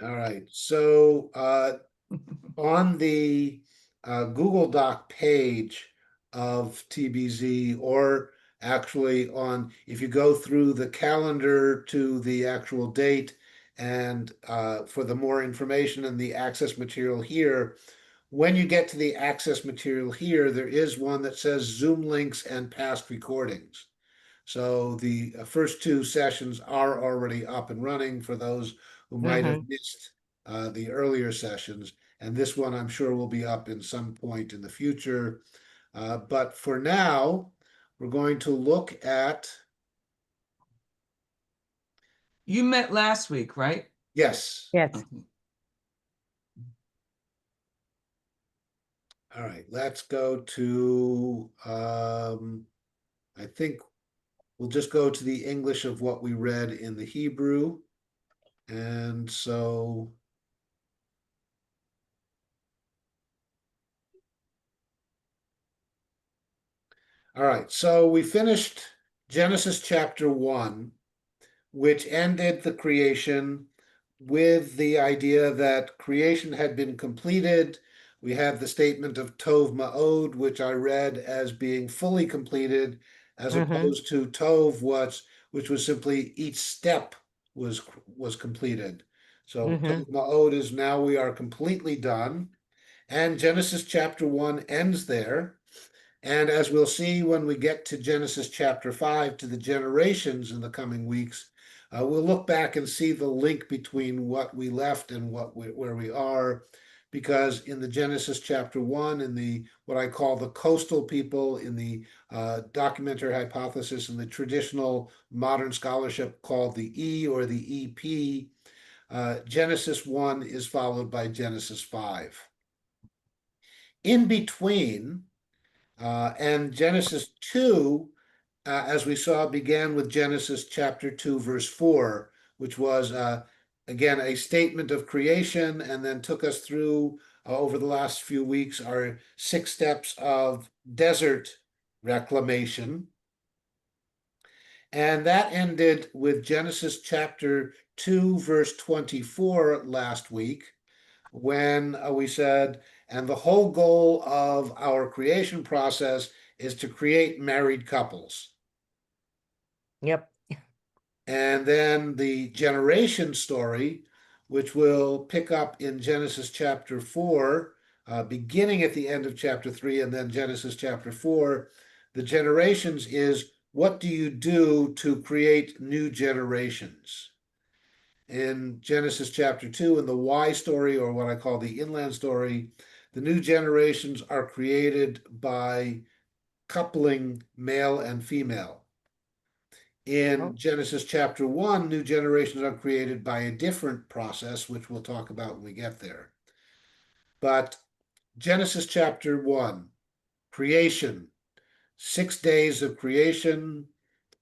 All right. So on the Google Doc page of TBZ, or actually on, if you go through the calendar to the actual date and for the more information and the access material here, when you get to the access material here, there is one that says Zoom links and past recordings. So the first two sessions are already up and running for those who might have Hmm. missed the earlier sessions. And this one I'm sure will be up in some point in the future. But for now, we're going to look at, You met last week, right? yes. Yes. All right, let's go to, I think we'll just go to the English of what we read in the Hebrew. And so, all right, so we finished Genesis chapter 1, which ended the creation with the idea that creation had been completed. We have the statement of Tov Ma'od, which I read as being fully completed, as Hmm. opposed to Tov, which was simply each step was completed. So Hmm. Tov Ma'od is now we are completely done. And Genesis chapter 1 ends there. And as we'll see when we get to Genesis chapter 5, to the generations in the coming weeks, we'll look back and see the link between what we left and where we are. Because in the Genesis chapter 1, in the what I call the coastal people, in the documentary hypothesis, in the traditional modern scholarship called the E or the EP, Genesis 1 is followed by Genesis 5. In between, and Genesis 2, as we saw, began with Genesis chapter 2, verse 4, which was, again, a statement of creation, and then took us through, over the last few weeks, our 6 steps of desert reclamation. And that ended with Genesis chapter 2, verse 24 last week, when we said, and the whole goal of our creation process is to create married couples. Yep. And then the generation story, which will pick up in Genesis chapter 4, beginning at the end of chapter 3, and then Genesis chapter 4. The generations is, what do you do to create new generations? In Genesis chapter 2, in the Y story, or what I call the inland story, the new generations are created by coupling male and female. Oh. In Genesis chapter 1, new generations are created by a different process, which we'll talk about when we get there. But Genesis chapter 1, creation, 6 days of creation,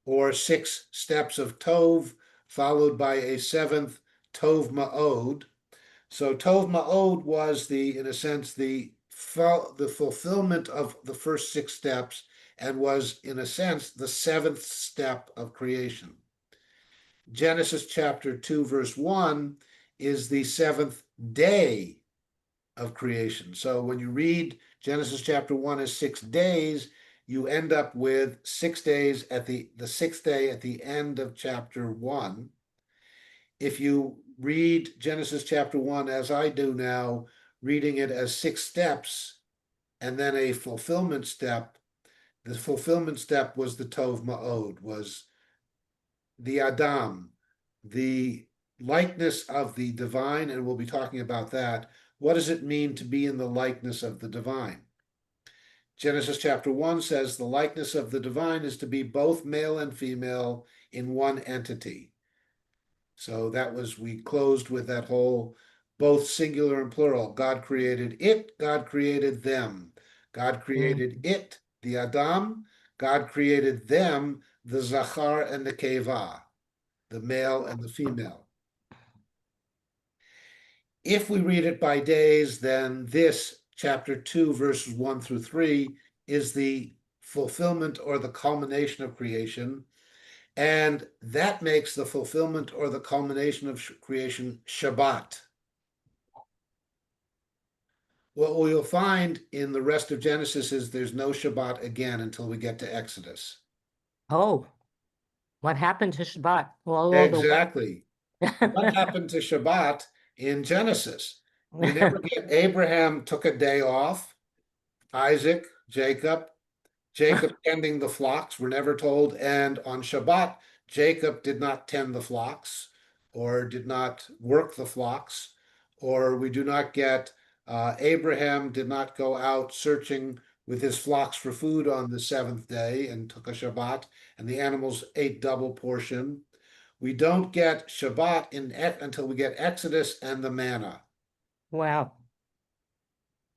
or 6 steps of Tov, followed by a seventh Tov Ma'od. So Tov Ma'od was in a sense, the fulfillment of the first 6 steps, and was, in a sense, the seventh step of creation. Genesis chapter 2, verse 1 is the seventh day of creation. So when you read Genesis chapter 1 as 6 days, you end up with 6 days at the sixth day at the end of chapter 1. If you read Genesis chapter 1 as I do now, reading it as 6 steps and then a fulfillment step, the fulfillment step was the Tov Ma'od, was the Adam, the likeness of the divine, and we'll be talking about that. What does it mean to be in the likeness of the divine? Genesis chapter 1 says the likeness of the divine is to be both male and female in one entity. So that was, we closed with that whole both singular and plural. God created it, God created them. God created it, the Adam. God created them, the Zachar and the Keva, the male and the female. If we read it by days, then this chapter 2, verses 1 through 3, is the fulfillment or the culmination of creation. And that makes the fulfillment or the culmination of creation Shabbat. What we'll find in the rest of Genesis is there's no Shabbat again until we get to Exodus. Oh, what happened to Shabbat? All the Exactly. What happened to Shabbat in Genesis? We never get Abraham took a day off, Isaac, Jacob tending the flocks, we're never told. And on Shabbat, Jacob did not tend the flocks or did not work the flocks, or we do not get Abraham did not go out searching with his flocks for food on the seventh day and took a Shabbat, and the animals ate double portion. We don't get Shabbat until we get Exodus and the manna. Wow.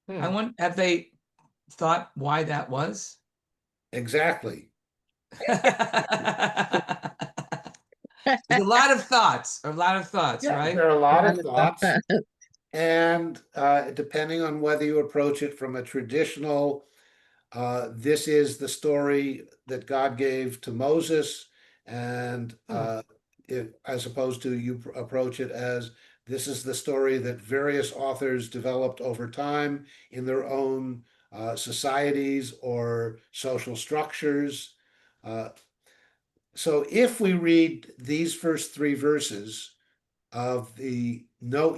I want, have they thought why that was? Exactly. There's a lot of thoughts, Yeah, right? there are a lot of thoughts. And depending on whether you approach it from a traditional, this is the story that God gave to Moses, and as opposed to you approach it as this is the story that various authors developed over time in their own societies or social structures. So if we read these first three verses of the Noe,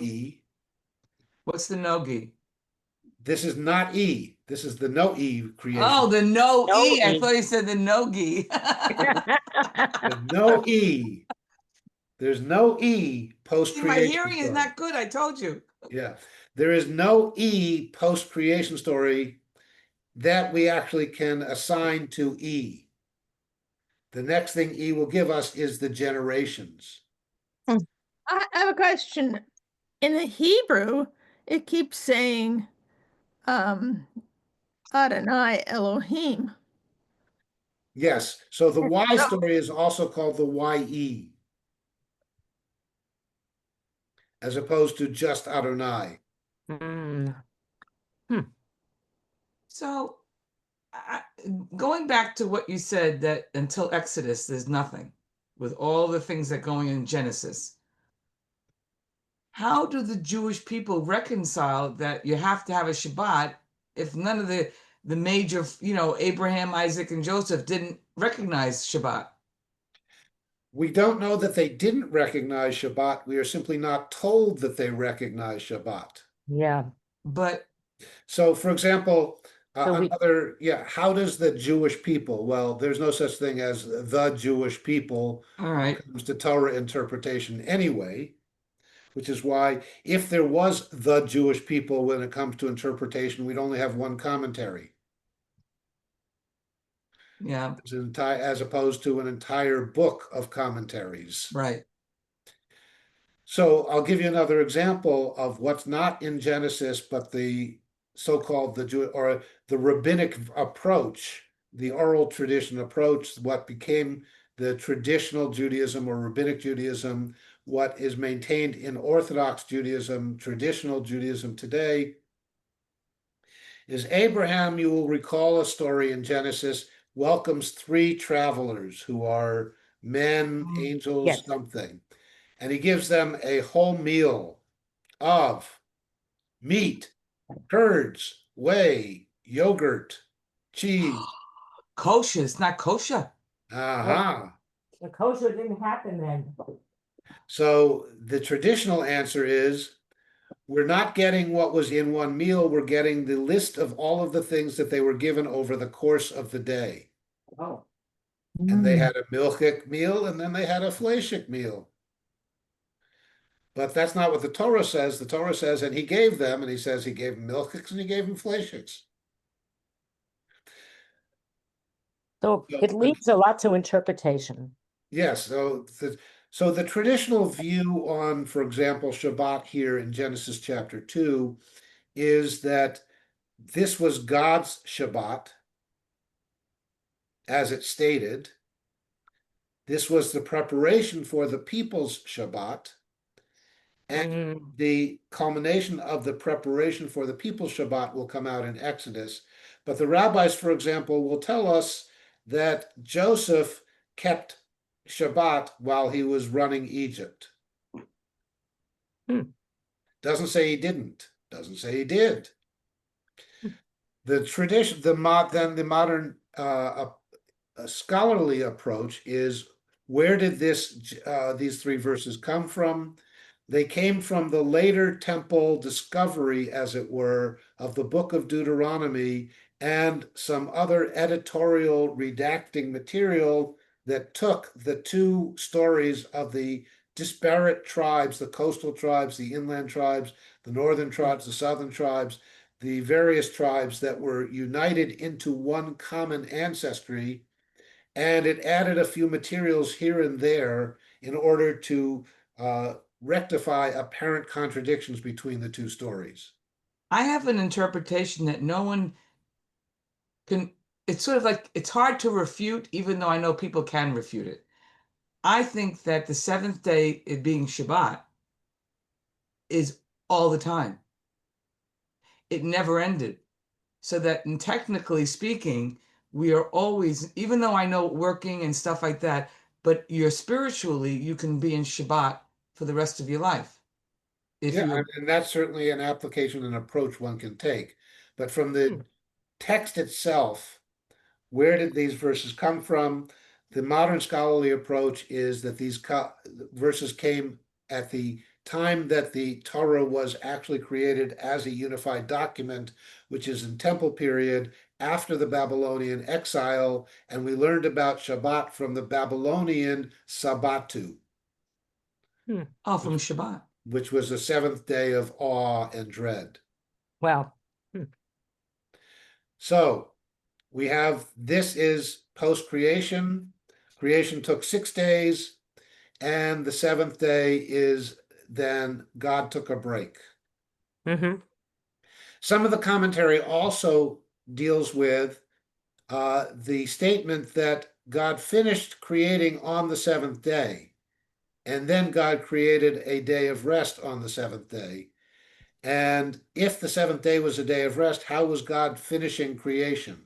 What's the nogi? this is not E. This is the Noe creation. Oh, the no E. I No-E. thought you said the nogi. The Noe. There's no E See, post-creation my hearing is story. not good. I told you. Yeah. There is no E post-creation story that we actually can assign to E. The next thing E will give us is the generations. I have a question. In the Hebrew, it keeps saying Adonai Elohim. Yes. So the Y No. story is also called the YE, as opposed to just Adonai. Mm. So, going back to what you said, that until Exodus, there's nothing with all the things that going in Genesis. How do the Jewish people reconcile that you have to have a Shabbat if none of the major, Abraham, Isaac, and Joseph didn't recognize Shabbat? We don't know that they didn't recognize Shabbat. We are simply not told that they recognize Shabbat. Yeah. But So, for example, So how does the Jewish people? Well, there's no such thing as the Jewish people all when right, it comes to Torah interpretation anyway, which is why if there was the Jewish people when it comes to interpretation, we'd only have one commentary. yeah, As opposed to an entire book of commentaries. right. So I'll give you another example of what's not in Genesis, but the so-called the rabbinic approach, the oral tradition approach, what became the traditional Judaism or rabbinic Judaism, what is maintained in Orthodox Judaism, traditional Judaism today, is Abraham, you will recall a story in Genesis, welcomes three travelers who are men, angels, yes. something. And he gives them a whole meal of meat, curds, whey, yogurt, cheese. Kosher, it's not kosher. Aha. The kosher didn't happen then. So the traditional answer is we're not getting what was in one meal, we're getting the list of all of the things that they were given over the course of the day. Oh. And they had a milchik meal and then they had a fleishik meal. But that's not what the Torah says. The Torah says, and he gave them, and he says he gave them milchiks and he gave them fleishiks. So it leaves a lot to interpretation. Yes. So the traditional view on, for example, Shabbat here in Genesis chapter 2 is that this was God's Shabbat, as it stated. This was the preparation for the people's Shabbat. And the culmination of the preparation for the people's Shabbat will come out in Exodus. But the rabbis, for example, will tell us that Joseph kept Shabbat while he was running Egypt. Doesn't say he didn't. Doesn't say he did. The tradition, then the modern scholarly approach is, where did these three verses come from? They came from the later temple discovery, as it were, of the book of Deuteronomy and some other editorial redacting material that took the two stories of the disparate tribes, the coastal tribes, the inland tribes, the northern tribes, the southern tribes, the various tribes that were united into one common ancestry, and it added a few materials here and there in order to rectify apparent contradictions between the two stories. I have an interpretation that no one can, it's sort of like, it's hard to refute, even though I know people can refute it. I think that the seventh day, it being Shabbat, is all the time. It never ended. So that, and technically speaking, we are always, even though I know working and stuff like that, but you're spiritually, you can be in Shabbat for the rest of your life. If Yeah, you, and that's certainly an application and approach one can take. But from the text itself, where did these verses come from? The modern scholarly approach is that these verses came at the time that the Torah was actually created as a unified document, which is in temple period after the Babylonian exile, and we learned about Shabbat from the Babylonian Sabbatu, oh, from Shabbat. which was the seventh day of awe and dread. Well, So we have, this is post-creation. Creation took 6 days, and the seventh day is then God took a break. Some of the commentary also deals with the statement that God finished creating on the seventh day, and then God created a day of rest on the seventh day. And if the seventh day was a day of rest, how was God finishing creation?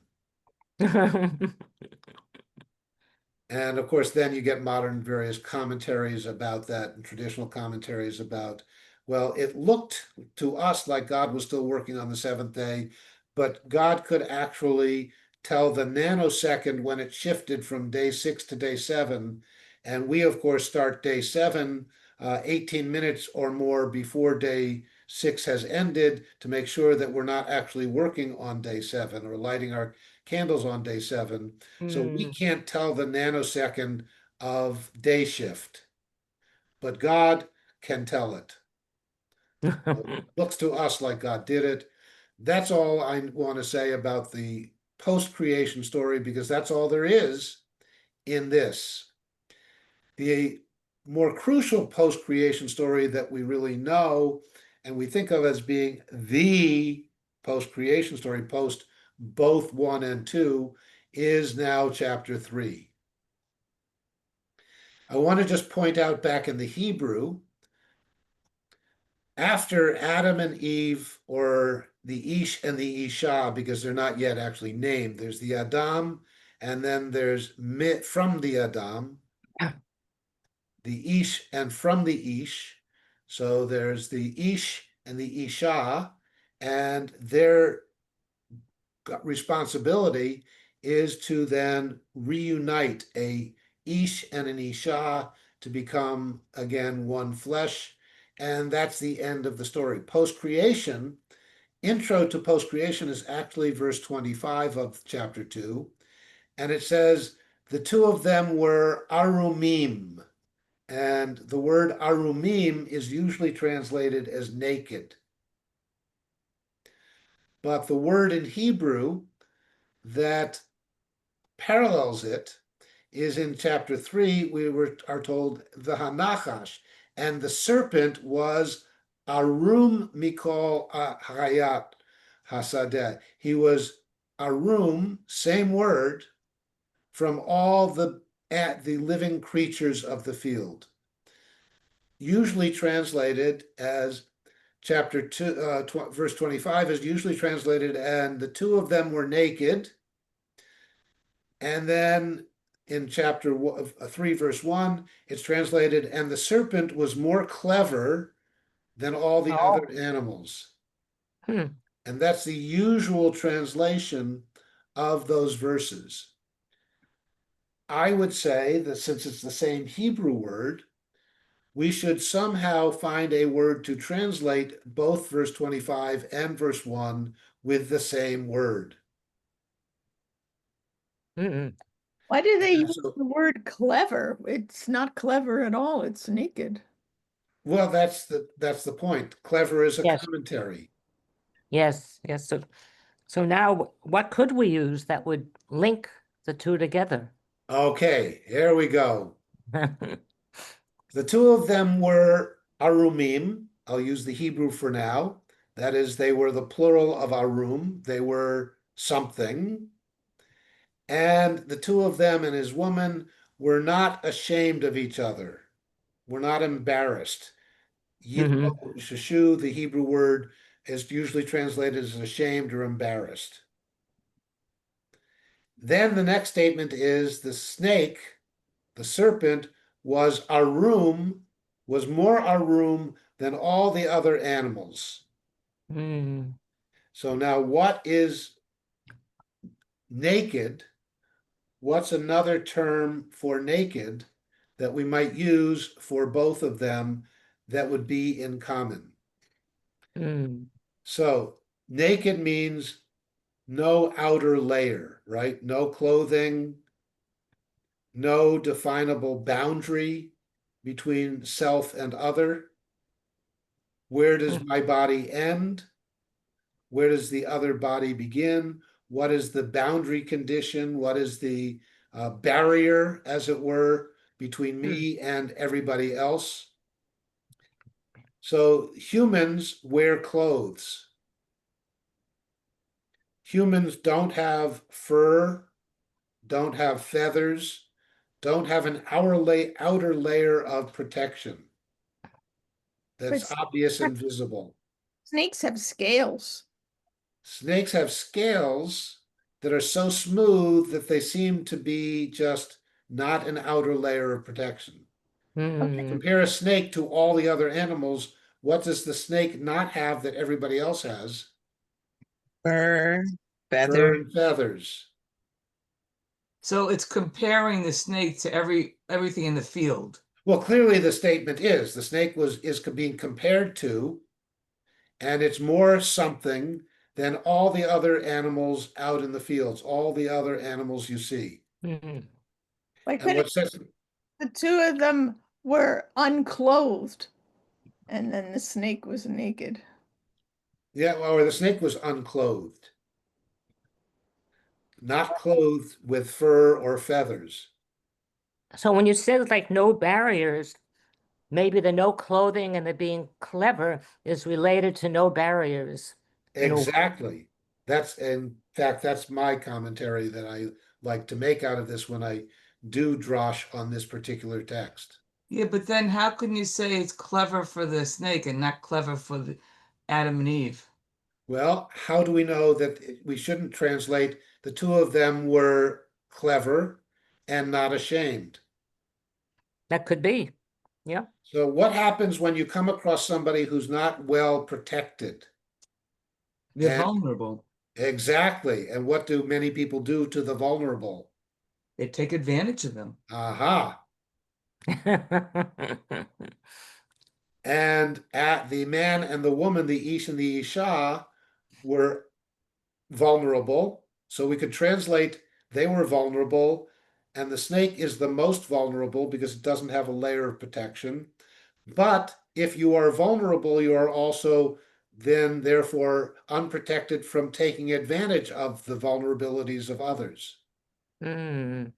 And of course, then you get modern various commentaries about that and traditional commentaries about, well, it looked to us like God was still working on the seventh day, but God could actually tell the nanosecond when it shifted from day 6 to day 7. And we, of course, start day 7, 18 minutes or more before day 6 has ended, to make sure that we're not actually working on day 7 or lighting our candles on day 7. So we can't tell the nanosecond of day shift, but God can tell it. Looks to us like God did it. That's all I want to say about the post-creation story, because that's all there is in this. The more crucial post-creation story that we really know and we think of as being the post-creation story, post both 1 and 2, is now chapter 3. I want to just point out, back in the Hebrew, after Adam and Eve, or the Ish and the Isha, because they're not yet actually named, there's the Adam, and then there's from the Adam, the Ish and from the Ish. So there's the Ish and the Isha, and their responsibility is to then reunite a Ish and an Isha to become again one flesh. And that's the end of the story. Post-creation, intro to post-creation, is actually verse 25 of chapter 2. And it says, the two of them were arumim. And the word arumim is usually translated as naked. But the word in Hebrew that parallels it is in chapter 3. We are told the Hanachash, and the serpent was Arum Mikol Hayat Hasadeh. He was Arum, same word, from all the living creatures of the field. Usually translated as chapter 2, verse 25 is usually translated, and the two of them were naked. And then in chapter 3, verse 1, it's translated, and the serpent was more clever than all the other animals. And that's the usual translation of those verses. I would say that since it's the same Hebrew word, we should somehow find a word to translate both verse 25 and verse 1 with the same word. Mm-mm. Why do they And use so, the word clever? It's not clever at all. It's naked. well, that's the point. Clever is a Yes, commentary. yes, yes. So now what could we use that would link the two together? Okay, here we go. The two of them were Arumim. I'll use the Hebrew for now. That is, they were the plural of Arum. They were something. And the two of them and his woman were not ashamed of each other, were not embarrassed. Hmm. Yitbo shashu, the Hebrew word, is usually translated as ashamed or embarrassed. Then the next statement is the snake, the serpent, was arum, was more arum than all the other animals. Mm. So now what is naked? What's another term for naked that we might use for both of them that would be in common? Mm. So naked means no outer layer, right? No clothing, no definable boundary between self and other. Where does my body end? Where does the other body begin? What is the boundary condition? What is the barrier, as it were, between me and everybody else? So humans wear clothes. Humans don't have fur, don't have feathers, don't have an outer layer of protection But that's obvious and visible. snakes have scales. Snakes have scales that are so smooth that they seem to be just not an outer layer of protection. Mm. Compare a snake to all the other animals. What does the snake not have that everybody else has? Fur, Fur feather. and feathers. So it's comparing the snake to everything in the field. Well, clearly the statement is the snake is being compared to, and it's more something than all the other animals out in the fields, all the other animals you see. Mm. Why And couldn't what says, the two of them were unclothed and then the snake was naked? yeah, or the snake was unclothed, not clothed with fur or feathers. So when you said like no barriers, maybe the no clothing and the being clever is related to no barriers in a way. Exactly. That's, in fact, that's my commentary that I like to make out of this when I do drosh on this particular text. Yeah, but then how can you say it's clever for the snake and not clever for the Adam and Eve? Well, how do we know that we shouldn't translate the two of them were clever and not ashamed? That could be. Yeah. So, what happens when you come across somebody who's not well protected? They're And vulnerable. exactly. And what do many people do to the vulnerable? They take advantage of them. Aha. And at the man and the woman, the Ish and the Isha, were vulnerable. So we could translate they were vulnerable, and the snake is the most vulnerable because it doesn't have a layer of protection. But if you are vulnerable, you are also then therefore unprotected from taking advantage of the vulnerabilities of others. Mm.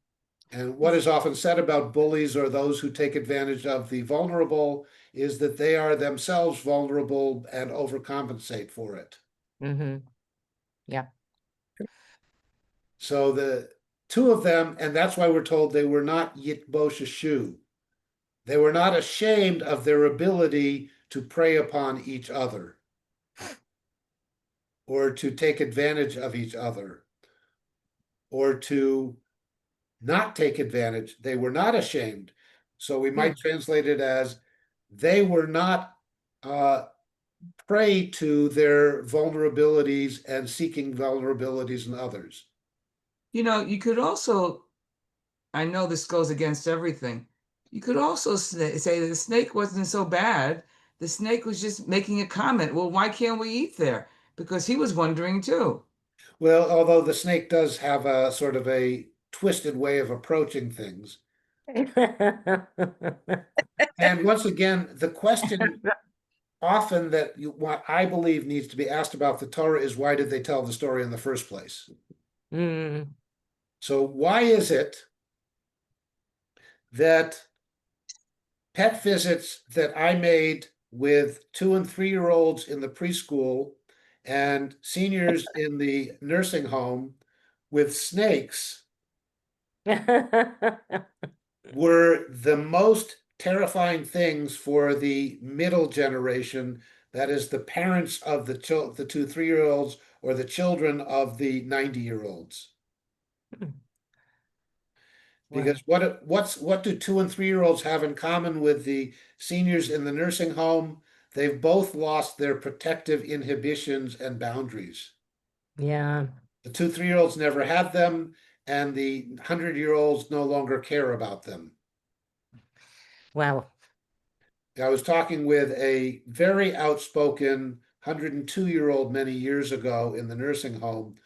And what is often said about bullies or those who take advantage of the vulnerable is that they are themselves vulnerable and overcompensate for it. Hmm. Yeah. So the two of them, and that's why we're told they were not yitbosheshu. They were not ashamed of their ability to prey upon each other or to take advantage of each other or to not take advantage. They were not ashamed. So we might translate it as they were not prey to their vulnerabilities and seeking vulnerabilities in others. You know, you could also, I know this goes against everything. You could also say that the snake wasn't so bad. The snake was just making a comment. Well, why can't we eat there? Because he was wondering too. Well, although the snake does have a sort of a twisted way of approaching things. And once again, the question often that what I believe needs to be asked about the Torah is why did they tell the story in the first place? Mm. So why is it that pet visits that I made with 2 and 3-year-olds in the preschool and seniors in the nursing home with snakes were the most terrifying things for the middle generation, that is the parents of the 2, 3-year-olds or the children of the 90-year-olds. Because what do 2 and 3-year-olds have in common with the seniors in the nursing home? They've both lost their protective inhibitions and boundaries. Yeah. The 2, 3-year-olds never had them, and the 100-year-olds no longer care about them. Wow. I was talking with a very outspoken 102-year-old many years ago in the nursing home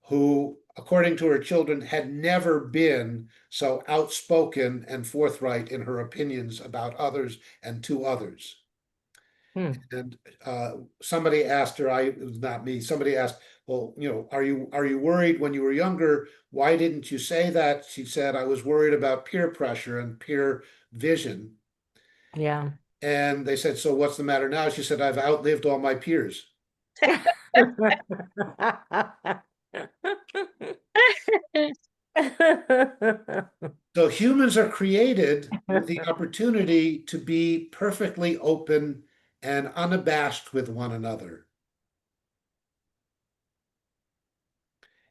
who, according to her children, had never been so outspoken and forthright in her opinions about others and to others. Hmm. And somebody asked her, it was not me, somebody asked, well, are you worried when you were younger? Why didn't you say that? She said, I was worried about peer pressure and peer vision. Yeah. And they said, so what's the matter now? She said, I've outlived all my peers. So humans are created with the opportunity to be perfectly open and unabashed with one another.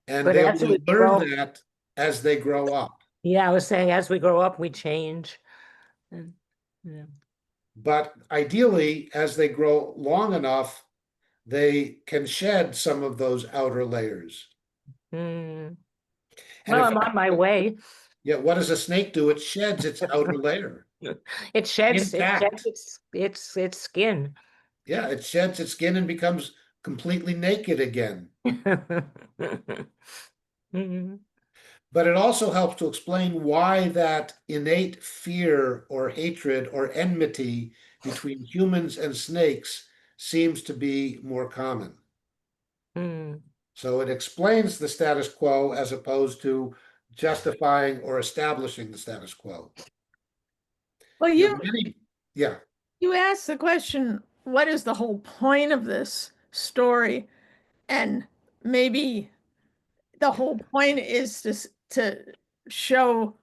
And But they as we only learn grow, that as they grow up. yeah, I was saying as we grow up, we change. And, yeah. But ideally, as they grow long enough, they can shed some of those outer layers. Mm. And Well, in I'm on fact, my way. yeah, what does a snake do? It sheds its outer layer. It sheds Intact. its skin. Yeah, it sheds its skin and becomes completely naked again. Mhm. But it also helps to explain why that innate fear or hatred or enmity between humans and snakes seems to be more common. Mm. So it explains the status quo as opposed to justifying or establishing the status quo. Well, Yeah. you asked the question, what is the whole point of this story? And maybe the whole point is to show,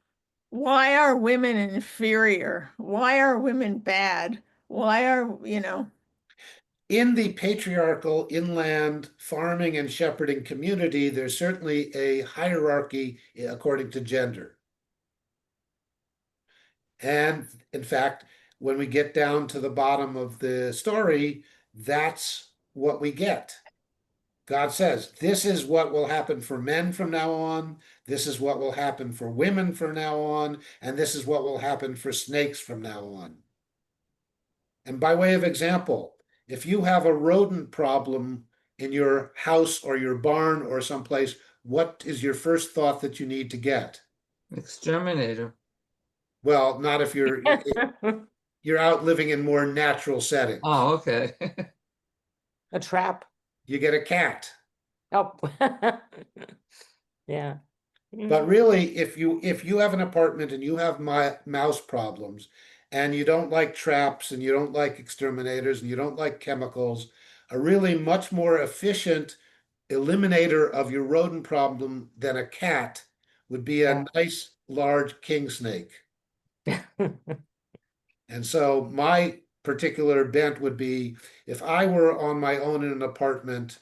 why are women inferior? Why are women bad? Why are, In the patriarchal inland farming and shepherding community, there's certainly a hierarchy according to gender. And in fact, when we get down to the bottom of the story, that's what we get. God says, this is what will happen for men from now on. This is what will happen for women from now on. And this is what will happen for snakes from now on. And by way of example, if you have a rodent problem in your house or your barn or someplace, what is your first thought that you need to get? Exterminator. Well, not if you're out living in more natural settings. Oh, okay. A trap. You get a cat. Oh. Yeah. But really, if you have an apartment and you have mouse problems and you don't like traps and you don't like exterminators and you don't like chemicals, a really much more efficient eliminator of your rodent problem than a cat would be a Yeah. nice large king snake. And so my particular bent would be if I were on my own in an apartment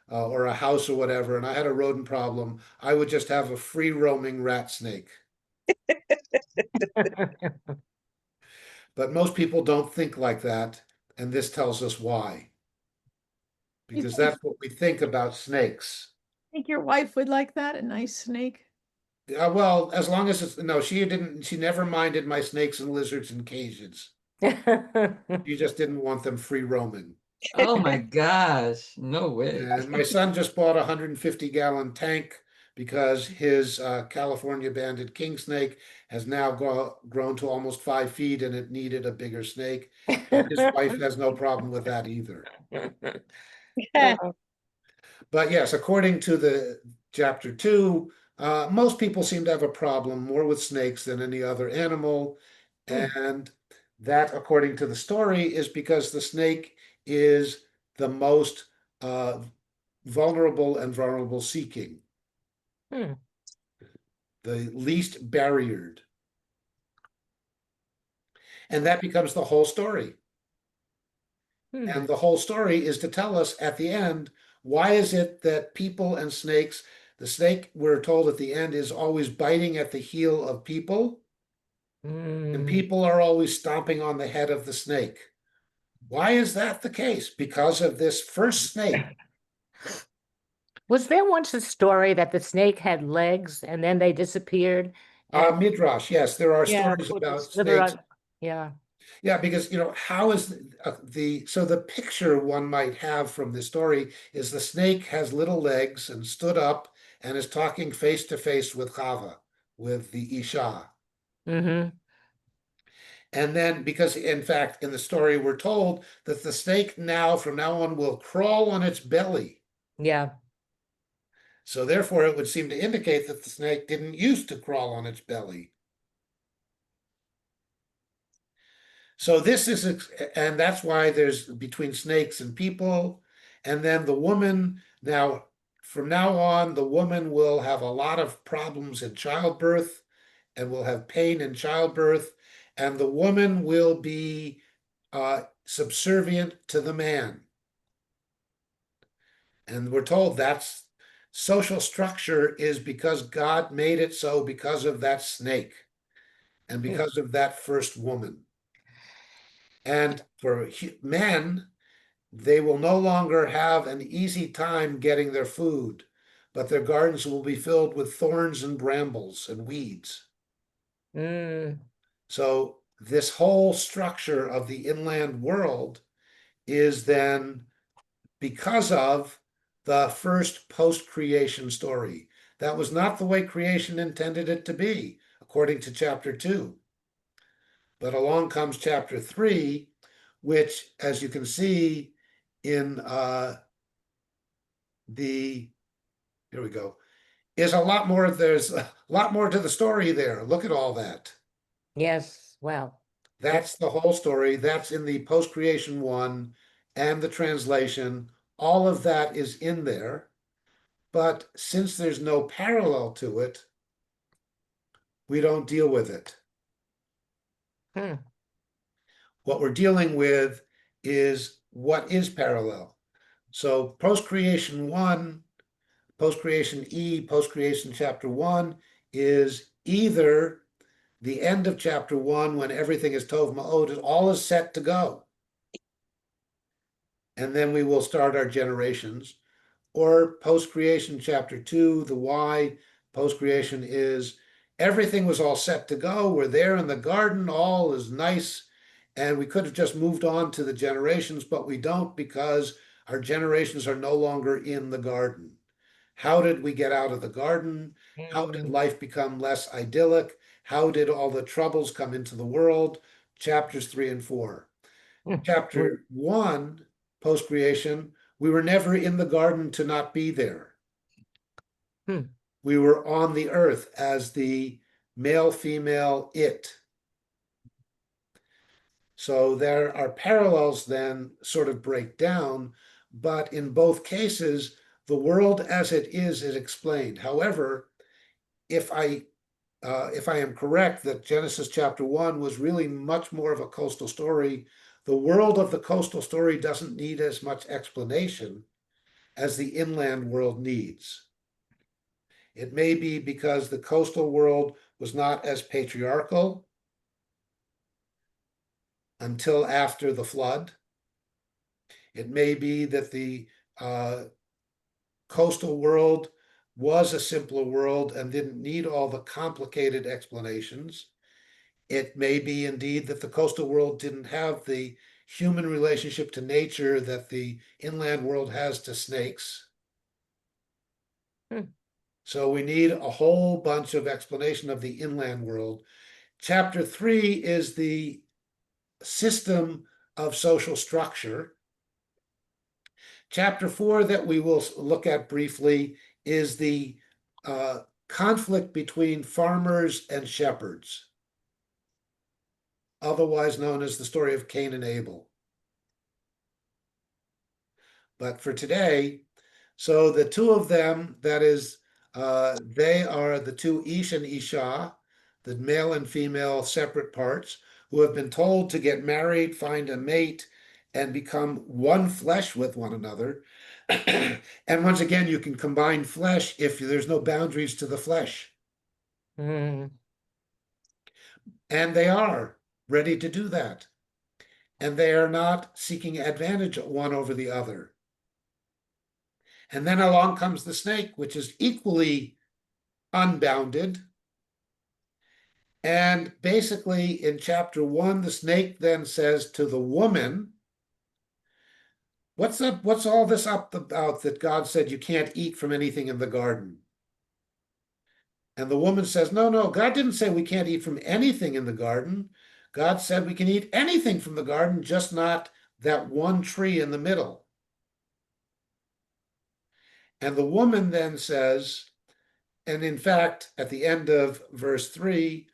or a house or whatever, and I had a rodent problem, I would just have a free roaming rat snake. But most people don't think like that, and this tells us why. because think- that's what we think about snakes. Think your wife would like that, a nice snake? Well, as long as it's, no, she never minded my snakes and lizards in cages. She just didn't want them free roaming. Oh my gosh, no way. And my son just bought a 150-gallon tank because his California banded king snake has now grown to almost 5 feet and it needed a bigger snake. And his wife has no problem with that either. But yes, according to the chapter 2, most people seem to have a problem more with snakes than any other animal. And that, according to the story, is because the snake is the most vulnerable and vulnerable seeking, Hmm. the least barriered. And that becomes the whole story. Hmm. And the whole story is to tell us at the end, why is it that people and snakes, the snake, we're told at the end, is always biting at the heel of people, and Hmm. people are always stomping on the head of the snake. Why is that the case? Because of this first snake. Was there once a story that the snake had legs and then they disappeared? And Midrash, yes, there are yeah, stories with the about slither snakes. on- yeah. Yeah, because how is so the picture one might have from this story is the snake has little legs and stood up and is talking face to face with Chava, with the Isha. Mm-hmm. And then because in fact in the story we're told that the snake now from now on will crawl on its belly. Yeah. So therefore it would seem to indicate that the snake didn't used to crawl on its belly. So this is, and that's why there's between snakes and people. And then the woman, now, from now on, the woman will have a lot of problems in childbirth and will have pain in childbirth. And the woman will be subservient to the man. And we're told that's social structure is because God made it so because of that snake and because of that first woman. And for men, they will no longer have an easy time getting their food, but their gardens will be filled with thorns and brambles and weeds. Mm. So this whole structure of the inland world is then because of the first post-creation story. That was not the way creation intended it to be, according to chapter 2. But along comes chapter 3, which, as you can see in here we go, is a lot more, there's a lot more to the story there. Look at all that. Yes. Well. That's the whole story. That's in the post-creation one and the translation. All of that is in there. But since there's no parallel to it, we don't deal with it. Hmm. What we're dealing with is what is parallel. So post-creation 1, post-creation E, post-creation chapter 1 is either the end of chapter 1 when everything is Tov Ma'od, all is set to go. And then we will start our generations. Or post-creation chapter 2, the Y, post-creation is everything was all set to go. We're there in the garden, all is nice. And we could have just moved on to the generations, but we don't because our generations are no longer in the garden. How did we get out of the garden? How did life become less idyllic? How did all the troubles come into the world? Chapters 3 and 4. Chapter 1, post-creation, we were never in the garden to not be there. Hmm. We were on the earth as the male-female it. So there are parallels then sort of break down, but in both cases, the world as it is explained. However, if I am correct that Genesis chapter 1 was really much more of a coastal story, the world of the coastal story doesn't need as much explanation as the inland world needs. It may be because the coastal world was not as patriarchal until after the flood. It may be that the coastal world was a simpler world and didn't need all the complicated explanations. It may be indeed that the coastal world didn't have the human relationship to nature that the inland world has to snakes. So we need a whole bunch of explanation of the inland world. Chapter 3 is the system of social structure. Chapter 4 that we will look at briefly is the conflict between farmers and shepherds, otherwise known as the story of Cain and Abel. But for today, so the two of them, that is, they are the two Ish and Isha, the male and female separate parts, who have been told to get married, find a mate, and become one flesh with one another. And once again, you can combine flesh if there's no boundaries to the flesh. Mm. And they are ready to do that. And they are not seeking advantage one over the other. And then along comes the snake, which is equally unbounded. And basically, in chapter 1, the snake then says to the woman, what's all this up about that God said you can't eat from anything in the garden? And the woman says, no, God didn't say we can't eat from anything in the garden. God said we can eat anything from the garden, just not that one tree in the middle. And the woman then says, and in fact, at the end of verse 3,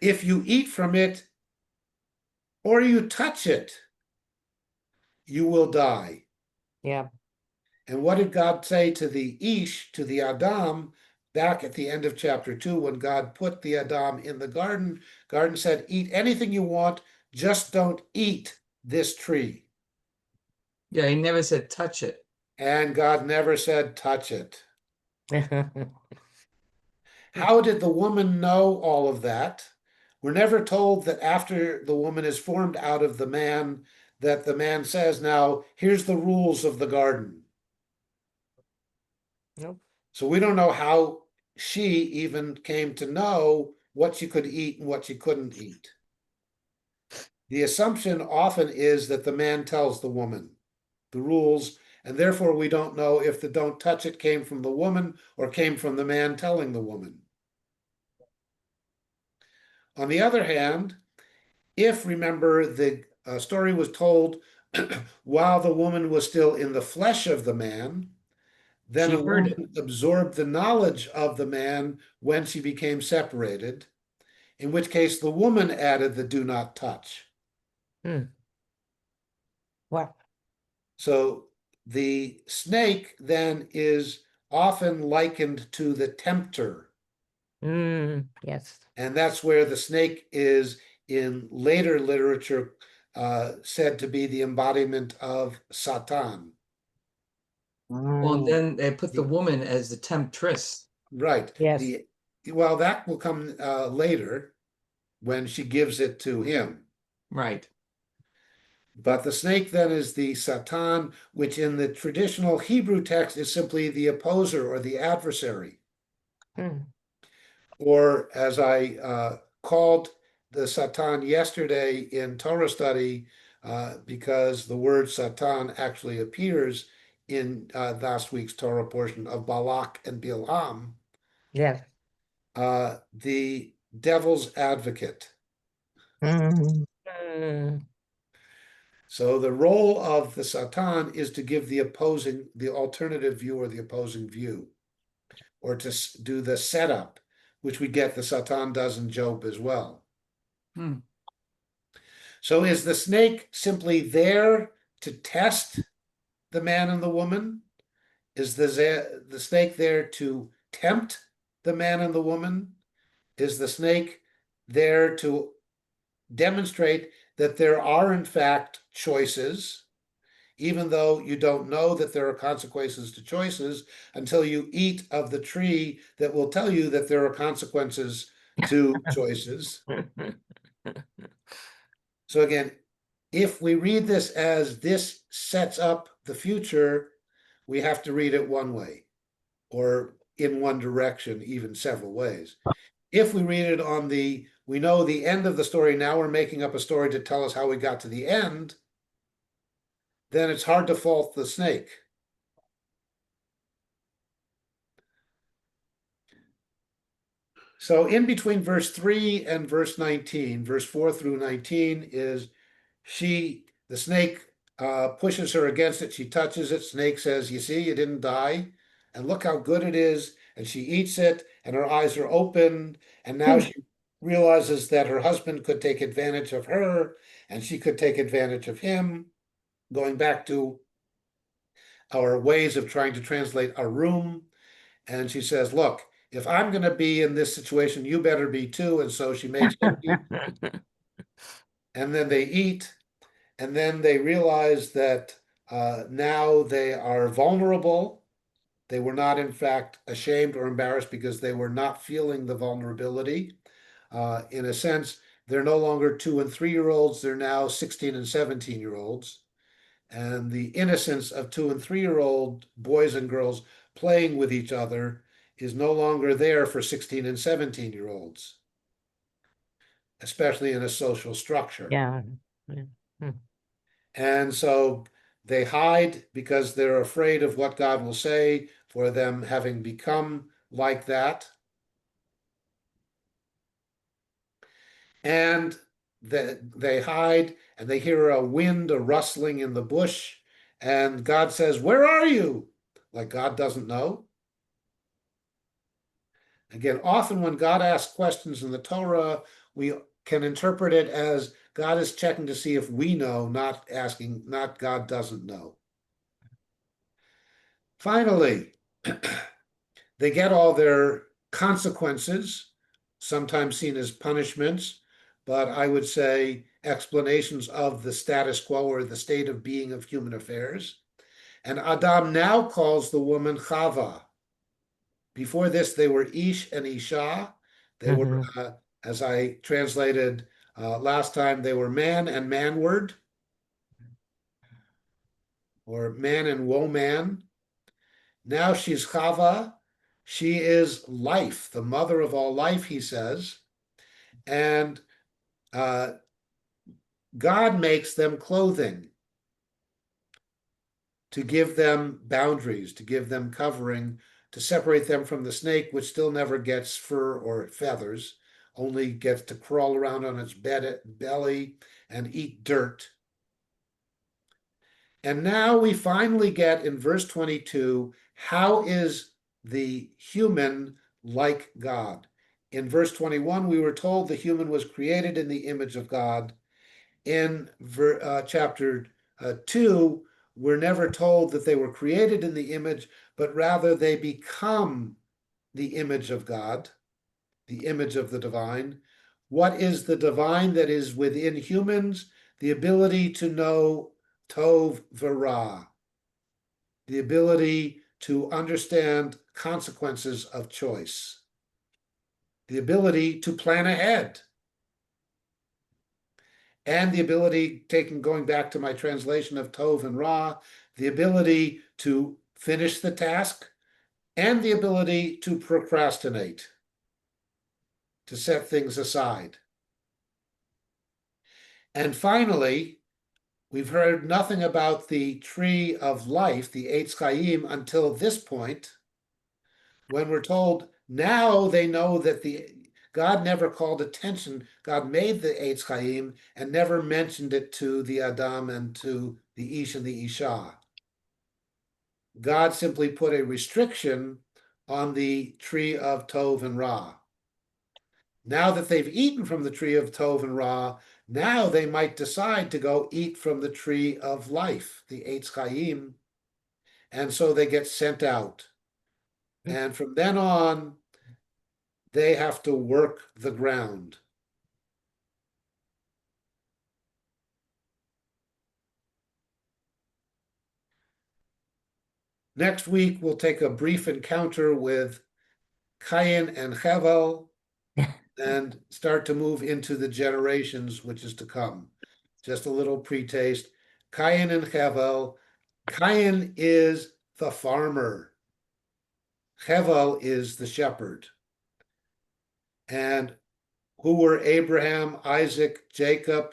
if you eat from it or you touch it, you will die. Yeah. And what did God say to the Ish, to the Adam, back at the end of chapter 2, when God put the Adam in the garden? Garden said, eat anything you want, just don't eat this tree. Yeah, he never said touch it. And God never said touch it. How did the woman know all of that? We're never told that after the woman is formed out of the man, that the man says, now, here's the rules of the garden. Nope. So we don't know how she even came to know what she could eat and what she couldn't eat. The assumption often is that the man tells the woman the rules, and therefore we don't know if the don't touch it came from the woman or came from the man telling the woman. On the other hand, if, remember, the story was told while the woman was still in the flesh of the man, then She a heard it. woman absorbed the knowledge of the man when she became separated, in which case the woman added the do not touch. Wow. So the snake then is often likened to the tempter. Yes. And that's where the snake is in later literature said to be the embodiment of Satan. Well, then they put the woman as the temptress. Right. Yes. Well, that will come later when she gives it to him. Right. But the snake then is the Satan, which in the traditional Hebrew text is simply the opposer or the adversary. Or as I called the Satan yesterday in Torah study, because the word Satan actually appears in last week's Torah portion of Balak and Bilam, Yes. the devil's advocate. So the role of the Satan is to give the alternative view or the opposing view, or to do the setup, which we get the Satan does in Job as well. So is the snake simply there to test the man and the woman? Is the snake there to tempt the man and the woman? Is the snake there to demonstrate that there are in fact choices, even though you don't know that there are consequences to choices until you eat of the tree that will tell you that there are consequences to choices? So again, if we read this as this sets up the future, we have to read it one way, or in one direction, even several ways. If we read it on we know the end of the story, now we're making up a story to tell us how we got to the end, then it's hard to fault the snake. So in between verse 3 and verse 19, verse 4 through 19 is the snake pushes her against it. She touches it. Snake says, you see, you didn't die. And look how good it is. And she eats it and her eyes are open. And now she realizes that her husband could take advantage of her and she could take advantage of him. Going back to our ways of trying to translate a room. And she says, look, if I'm going to be in this situation, you better be too. And so she makes them eat. And then they eat. And then they realize that now they are vulnerable. They were not, in fact, ashamed or embarrassed because they were not feeling the vulnerability. In a sense, they're no longer 2 and 3-year-olds. They're now 16 and 17-year-olds. And the innocence of 2 and 3-year-old boys and girls playing with each other is no longer there for 16 and 17-year-olds, especially in a social structure. Yeah. Hmm. And so they hide because they're afraid of what God will say for them having become like that. And they hide and they hear a wind, a rustling in the bush. And God says, where are you? Like God doesn't know. Again, often when God asks questions in the Torah, we can interpret it as God is checking to see if we know, not God doesn't know. Finally, they get all their consequences, sometimes seen as punishments, but I would say explanations of the status quo or the state of being of human affairs. And Adam now calls the woman Chava. Before this, they were Ish and Isha. They were, as I translated last time, they were man and manward, or man and woman. Now she's Chava. She is life, the mother of all life, he says. And God makes them clothing to give them boundaries, to give them covering, to separate them from the snake, which still never gets fur or feathers, only gets to crawl around on its belly and eat dirt. And now we finally get in verse 22, how is the human like God? In verse 21, we were told the human was created in the image of God. In chapter 2, we're never told that they were created in the image, but rather they become the image of God, the image of the divine. What is the divine that is within humans? The ability to know Tov V'Ra, the ability to understand consequences of choice, the ability to plan ahead, and the ability, going back to my translation of Tov and Ra, the ability to finish the task and the ability to procrastinate, to set things aside. And finally, we've heard nothing about the tree of life, the Eitz Chaim, until this point, when we're told now they know that God never called attention. God made the Eitz Chaim and never mentioned it to the Adam and to the Ish and the Isha. God simply put a restriction on the tree of Tov and Ra. Now that they've eaten from the tree of Tov and Ra, now they might decide to go eat from the tree of life, the Eitz Chaim, and so they get sent out. And from then on, they have to work the ground. Next week, we'll take a brief encounter with Cain and Hevel and start to move into the generations which is to come. Just a little pre-taste. Cain and Hevel. Cain is the farmer. Hevel is the shepherd. And who were Abraham, Isaac, Jacob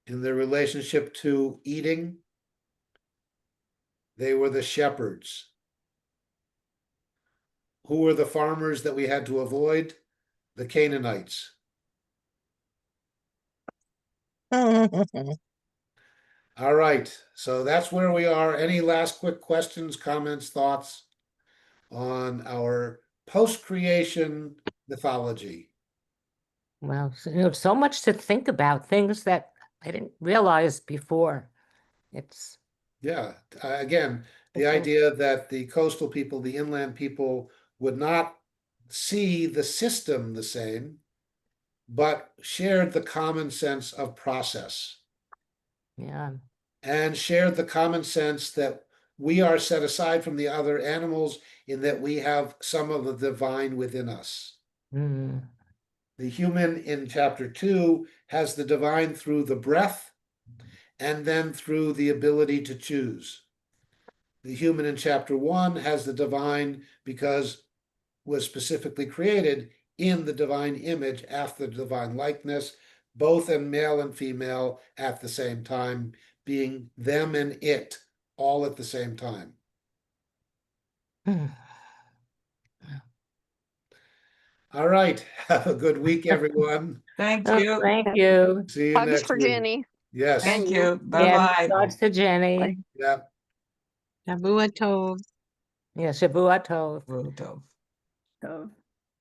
in their relationship to eating? They were the shepherds. Who were the farmers that we had to avoid? The Canaanites. All right, so that's where we are. Any last quick questions, comments, thoughts on our post-creation mythology? Well, so much to think about, things that I didn't realize before. It's Yeah, again, the It's a- idea that the coastal people, the inland people, would not see the system the same, but shared the common sense of process yeah. and shared the common sense that we are set aside from the other animals in that we have some of the divine within us. Mm. The human in chapter 2 has the divine through the breath and then through the ability to choose. The human in chapter 1 has the divine because was specifically created in the divine image after the divine likeness, both in male and female at the same time, being them and it all at the same time. All right. Have a good week, everyone. Thank Oh, you. thank you. See you Hugs next for week. Jenny. Yes. Thank you. you. Yeah, Bye-bye. thoughts to Jenny. Yeah. Shavua Tov. Yeah, Shavua Tov. Well, Tov. So